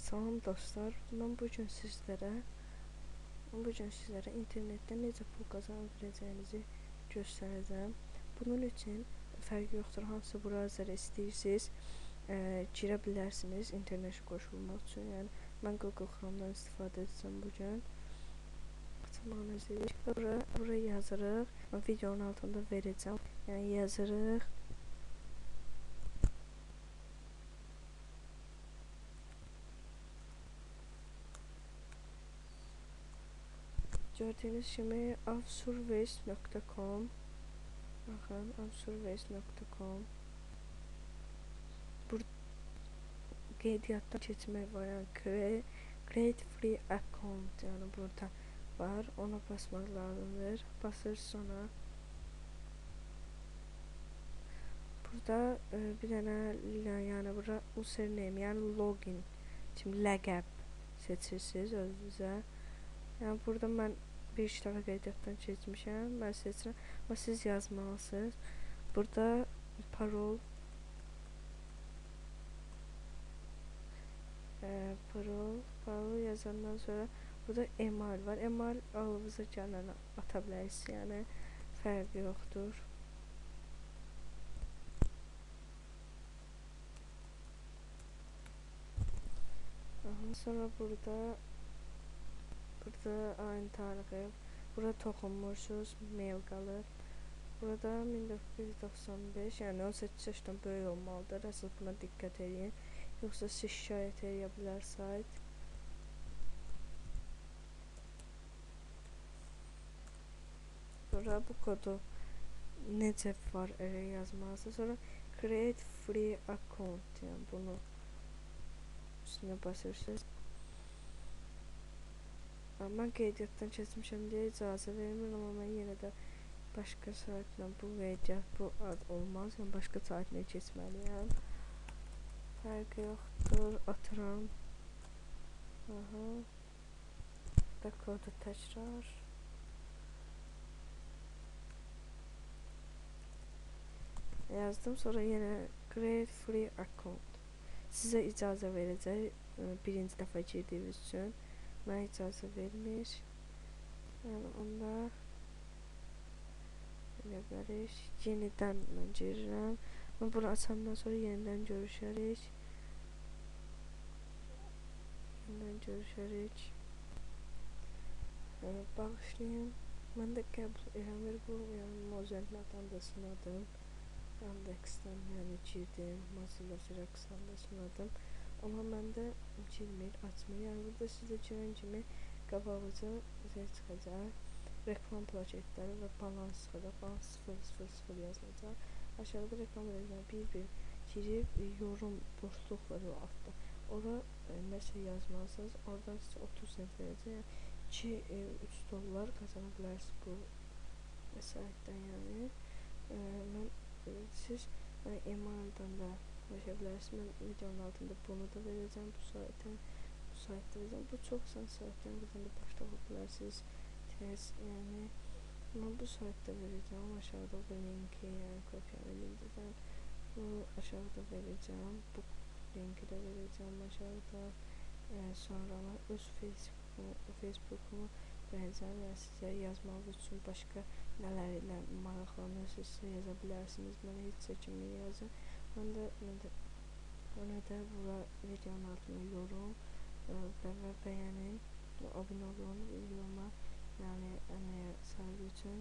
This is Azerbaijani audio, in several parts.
Salam dostlar, mən bu gün sizlərə internetdə necə pul qazana biləcəyinizi göstərəcəm. Bunun üçün fərqi yoxdur, hansı browser istəyirsiniz, girə bilərsiniz internetə qoşulmaq üçün. Yəni mən Google Chrome'dan istifadə edəcəm bu gün. Açılmağını izləyirik. Buraya yazırıq. Mən videonun altında verəcəm. Yəni yazırıq. Gördüyünüz kimi avsurveys.com. Baxın, avsurveys.com. Burada qeydiyyatdan keçmək var, yəni create free account, yəni burada var. Ona basmaq lazımdır. Basır sonra. Burada bir dənə, yəni bura username, yəni login kimi ləqəb seçirsiniz özünüzə. Yəni burada mən bir iki dəfə qeydiyyatdan keçmişəm. Mən seçirəm. Amma siz yazmalısınız. Burada parol yazandan sonra burada email var. Email ağlınıza gələn ata bilərsiniz. Yəni fərqi yoxdur. Sonra burada ayın tarixi, burada toxunmursuz, mail qalır. Burada 1995, yəni 18 yaşdan böyük olmalıdır. Əsas buna diqqət edin. Yoxsa siz şikayət edə bilər sayt. Sonra bu kodu necə var yazmalısınız. Sonra create free account, yəni bunu üstünə basırsınız. Mən qeydiyyatdan keçmişəm deyə icazə vermir, amma mən yenə də başqa saytla bu qeydiyyat, bu ad olmaz. Yəni başqa saytına keçməliyəm. Fərqi yoxdur, atıram. Da kodu təkrar. Yazdım, sonra yenə create free account. Sizə icazə verəcək birinci dəfə girdiyiniz üçün. Mənə icazə vermir. Yəni onda elə bilərik. Yenidən mən girirəm. Mən bunu açandan sonra yenidən görüşərik. Bağışlayın. Mən də qəbul eləmir bu. Yəni Mozilla-dan da sınadım. Yandex-dən yəni girdim. Mozilla Firex-dan da sınadım. Amma məndə girmir, açmır. Yəni burada sizdə girən kimi qabağıca çıxacaq. Reklam plaketləri və balans çıxacaq. Balans 000 yazılacaq. Aşağıda reklam edəcək. Bir girib yorum boşluq var o altda. Ora nəsə yazmalısınız. Oradan sizə 30 sent verəcək. Yəni 2-3 dollar qazana bilərsiniz bu saytdan. Yəni siz emaildən də ulaşa bilərsiniz. Mən videonun altında bunu da verəcəm. Bu saytda verəcəm. Bu çox asan saytdan buradan da başlaya bilərsiniz. Yəni mən bu saytda verəcəm. Aşağıda bu linki, yəni kopyalı linkdən bu aşağıda verəcəm. Bu linki də verəcəm aşağıda. Sonra mən öz Facebookumu verəcəm. Yəni sizə yazmaq üçün başqa nələrlə maraqlanırsınızsa yaza bilərsiniz. Mənə heç çəkinmir yazın. Mən də bura videonun altına yorum və bəyənin, abunə olun videoma. Yəni əməyə sahibi üçün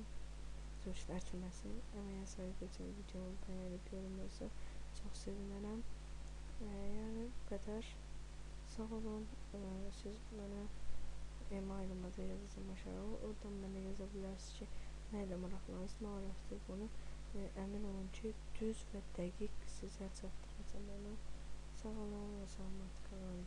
əməyə sahibi üçün videomu bəyənib yorumlarsa çox sevinərəm. Yəni bu qədər. Sağ olun. Siz mənə emailımı da yazacağım aşağı. Oradan mənə yaza bilərsiniz ki, nə ilə maraqlanırsınız, nə araşdırıb bunu. Əmin olun ki, düz və dəqiq sizə çatdıracağım onu. Sağ olun və salamat qalın.